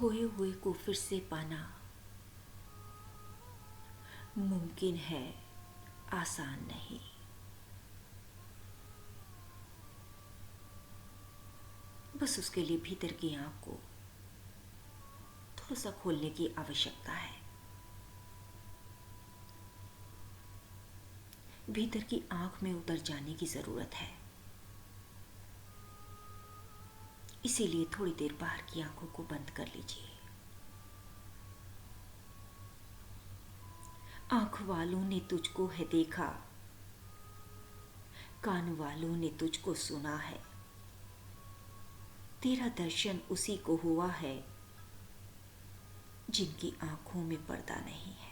खोए हुए को फिर से पाना मुमकिन है, आसान नहीं। बस उसके लिए भीतर की आंख को थोड़ा सा खोलने की आवश्यकता है। भीतर की आंख में उतर जाने की जरूरत है। इसीलिए थोड़ी देर बाहर की आंखों को बंद कर लीजिए। आंख वालों ने तुझको है देखा, कान वालों ने तुझको सुना है। तेरा दर्शन उसी को हुआ है जिनकी आंखों में पर्दा नहीं है।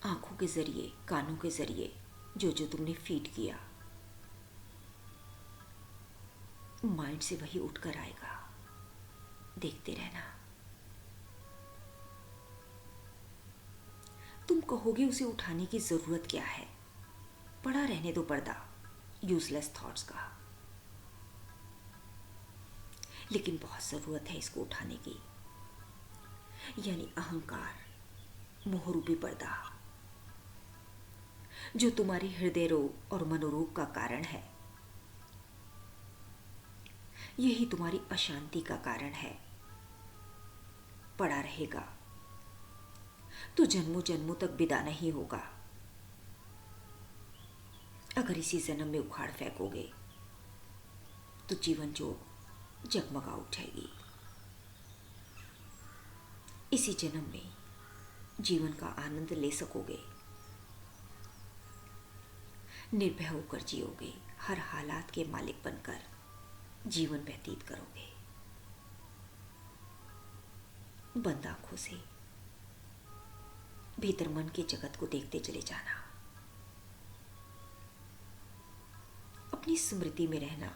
आंखों के जरिए, कानों के जरिए जो जो तुमने फीड किया, माइंड से वही उठकर आएगा। देखते रहना। तुम कहोगे उसे उठाने की जरूरत क्या है, पड़ा रहने दो पर्दा यूजलेस थॉट्स का। लेकिन बहुत जरूरत है इसको उठाने की, यानी अहंकार, मोहरूपी पर्दा जो तुम्हारे हृदय रोग और मनोरोग का कारण है। यही तुम्हारी अशांति का कारण है। पड़ा रहेगा तो जन्मों जन्मों तक विदा नहीं होगा। अगर इसी जन्म में उखाड़ फेंकोगे तो जीवन जोग जगमगा उठेगी। इसी जन्म में जीवन का आनंद ले सकोगे, निर्भय होकर जियोगे, हर हालात के मालिक बनकर जीवन व्यतीत करोगे। बंद आंखों से भीतर मन के जगत को देखते चले जाना। अपनी स्मृति में रहना।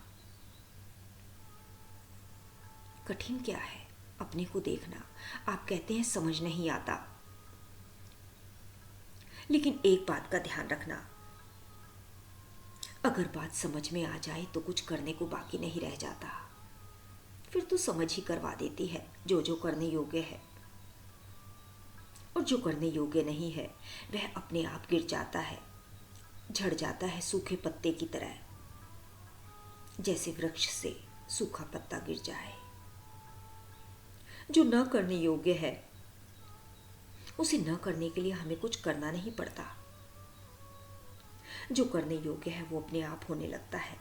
कठिन क्या है अपने को देखना। आप कहते हैं समझ नहीं आता, लेकिन एक बात का ध्यान रखना, अगर बात समझ में आ जाए तो कुछ करने को बाकी नहीं रह जाता। फिर तो समझ ही करवा देती है जो जो करने योग्य है, और जो करने योग्य नहीं है वह अपने आप गिर जाता है, झड़ जाता है सूखे पत्ते की तरह, जैसे वृक्ष से सूखा पत्ता गिर जाए। जो न करने योग्य है उसे न करने के लिए हमें कुछ करना नहीं पड़ता। जो करने योग्य है वो अपने आप होने लगता है।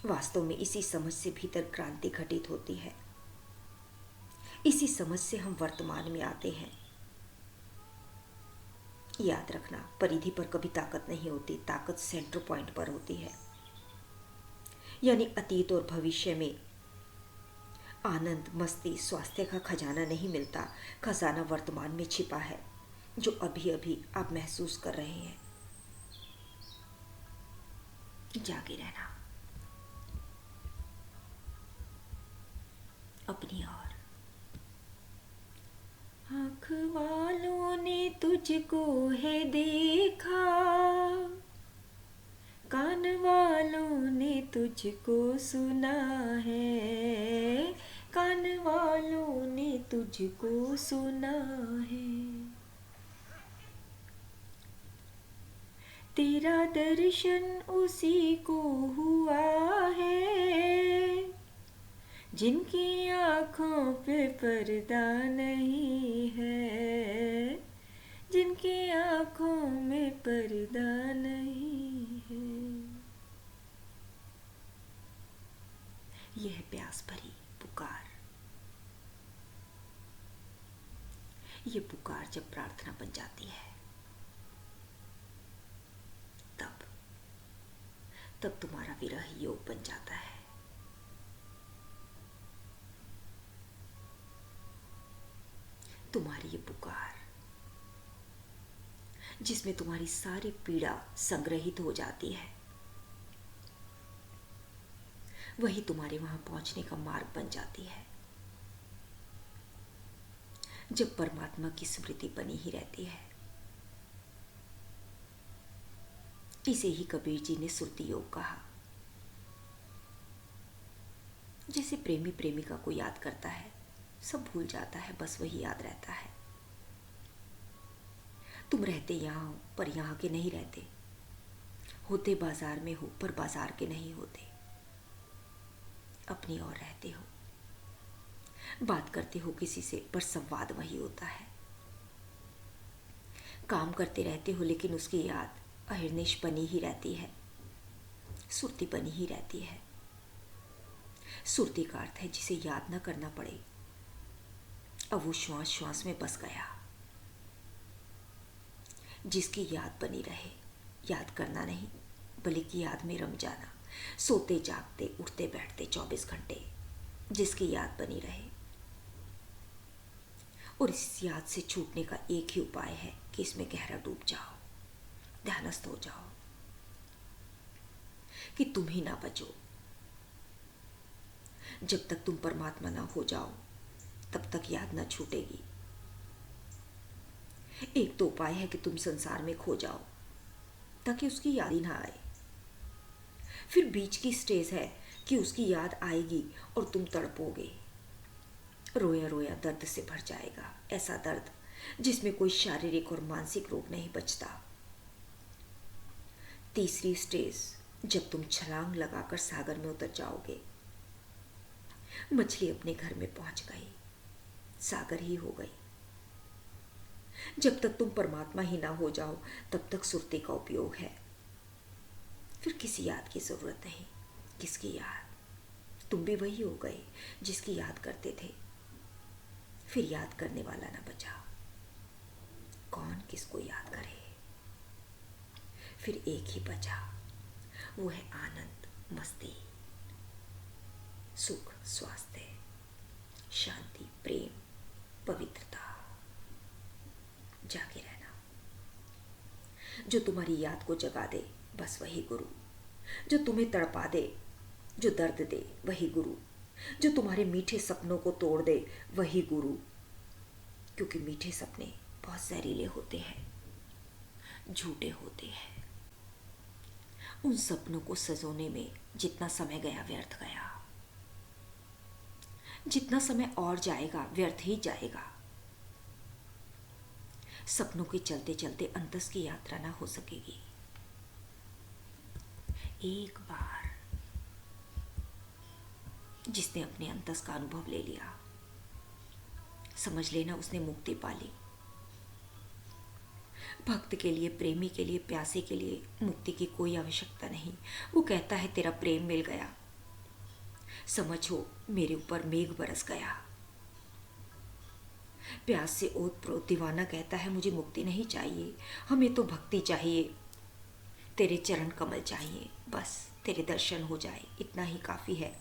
वास्तव में इसी समझ से भीतर क्रांति घटित होती है। इसी समझ से हम वर्तमान में आते हैं। याद रखना, परिधि पर कभी ताकत नहीं होती, ताकत सेंटर पॉइंट पर होती है। यानी अतीत और भविष्य में आनंद, मस्ती, स्वास्थ्य का खजाना नहीं मिलता। खजाना वर्तमान में छिपा है, जो अभी अभी आप महसूस कर रहे हैं। जागे रहना अपनी ओर। आँख वालों ने तुझको है देखा, कान वालों ने तुझको सुना है। कान वालों ने तुझको सुना है। तेरा दर्शन उसी को हुआ है जिनकी आँखों पे पर्दा नहीं है, जिनकी आँखों में पर्दा नहीं है। यह प्यास भरी पुकार, ये पुकार जब प्रार्थना बन जाती है तब तुम्हारा विरह योग बन जाता है। तुम्हारी ये पुकार जिसमें तुम्हारी सारी पीड़ा संग्रहित हो जाती है, वही तुम्हारे वहां पहुंचने का मार्ग बन जाती है। जब परमात्मा की स्मृति बनी ही रहती है। इसे ही कबीर जी ने सुरती योग कहा। जैसे प्रेमी प्रेमिका को याद करता है, सब भूल जाता है, बस वही याद रहता है। तुम रहते यहाँ हो पर यहाँ के नहीं रहते, होते बाजार में हो पर बाजार के नहीं होते, अपनी ओर रहते हो, बात करते हो किसी से पर संवाद वही होता है, काम करते रहते हो लेकिन उसकी याद अहिर्निश बनी ही रहती है, सुरती बनी ही रहती है। सुरती का अर्थ है जिसे याद न करना पड़े, अब वो श्वास श्वास में बस गया, जिसकी याद बनी रहे, याद करना नहीं बल्कि याद में रम जाना, सोते जागते उठते बैठते 24 घंटे, जिसकी याद बनी रहे। और इस याद से छूटने का एक ही उपाय है कि इसमें गहरा डूब जाओ, ध्यानस्थ हो जाओ कि तुम ही ना बचो। जब तक तुम परमात्मा ना हो जाओ तब तक याद ना छूटेगी। एक तो उपाय है कि तुम संसार में खो जाओ ताकि उसकी याद ही ना आए। फिर बीच की स्टेज है कि उसकी याद आएगी और तुम तड़पोगे, रोया रोया दर्द से भर जाएगा, ऐसा दर्द जिसमें कोई शारीरिक और मानसिक रोग नहीं बचता। तीसरी स्टेज, जब तुम छलांग लगाकर सागर में उतर जाओगे, मछली अपने घर में पहुंच गई, सागर ही हो गई। जब तक तुम परमात्मा ही ना हो जाओ तब तक सुरती का उपयोग है। फिर किसी याद की जरूरत नहीं। किसकी याद? तुम भी वही हो गए जिसकी याद करते थे। फिर याद करने वाला ना बचा, कौन किसको याद करे? फिर एक ही बचा, वो है आनंद, मस्ती, सुख, स्वास्थ्य, शांति, प्रेम, पवित्रता, जागे रहना। जो तुम्हारी याद को जगा दे बस वही गुरु, जो तुम्हें तड़पा दे, जो दर्द दे वही गुरु, जो तुम्हारे मीठे सपनों को तोड़ दे वही गुरु। क्योंकि मीठे सपने बहुत जहरीले होते हैं, झूठे होते हैं। उन सपनों को सजोने में जितना समय गया व्यर्थ गया, जितना समय और जाएगा व्यर्थ ही जाएगा। सपनों के चलते चलते अंतस की यात्रा ना हो सकेगी। एक बार जिसने अपने अंतस का अनुभव ले लिया, समझ लेना उसने मुक्ति पा ली। भक्त के लिए, प्रेमी के लिए, प्यासे के लिए मुक्ति की कोई आवश्यकता नहीं। वो कहता है तेरा प्रेम मिल गया, समझो मेरे ऊपर मेघ बरस गया। प्यास से ओत प्रोत दीवाना कहता है मुझे मुक्ति नहीं चाहिए, हमें तो भक्ति चाहिए, तेरे चरण कमल चाहिए, बस तेरे दर्शन हो जाए, इतना ही काफ़ी है।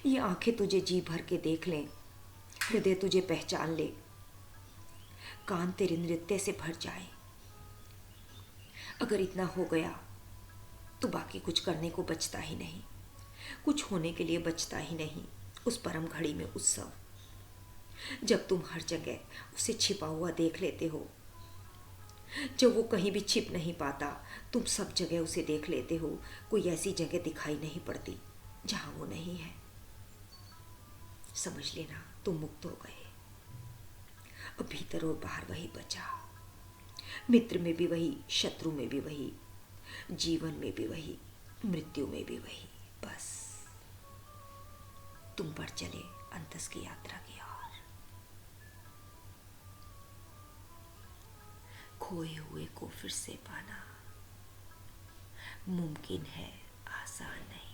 ये आंखें तुझे जी भर के देख लें, हृदय तुझे पहचान ले, कान तेरे नृत्य से भर जाए। अगर इतना हो गया तो बाकी कुछ करने को बचता ही नहीं, कुछ होने के लिए बचता ही नहीं। उस परम घड़ी में उत्सव, जब तुम हर जगह उसे छिपा हुआ देख लेते हो, जब वो कहीं भी छिप नहीं पाता, तुम सब जगह उसे देख लेते हो। कोई ऐसी जगह दिखाई नहीं पड़ती जहां वो नहीं है। समझ लेना तुम मुक्त हो गए। अब भीतर और बाहर वही बचा, मित्र में भी वही, शत्रु में भी वही, जीवन में भी वही, मृत्यु में भी वही। बस तुम बढ़ चले अंतस की यात्रा की ओर। खोए हुए को फिर से पाना मुमकिन है, आसान नहीं।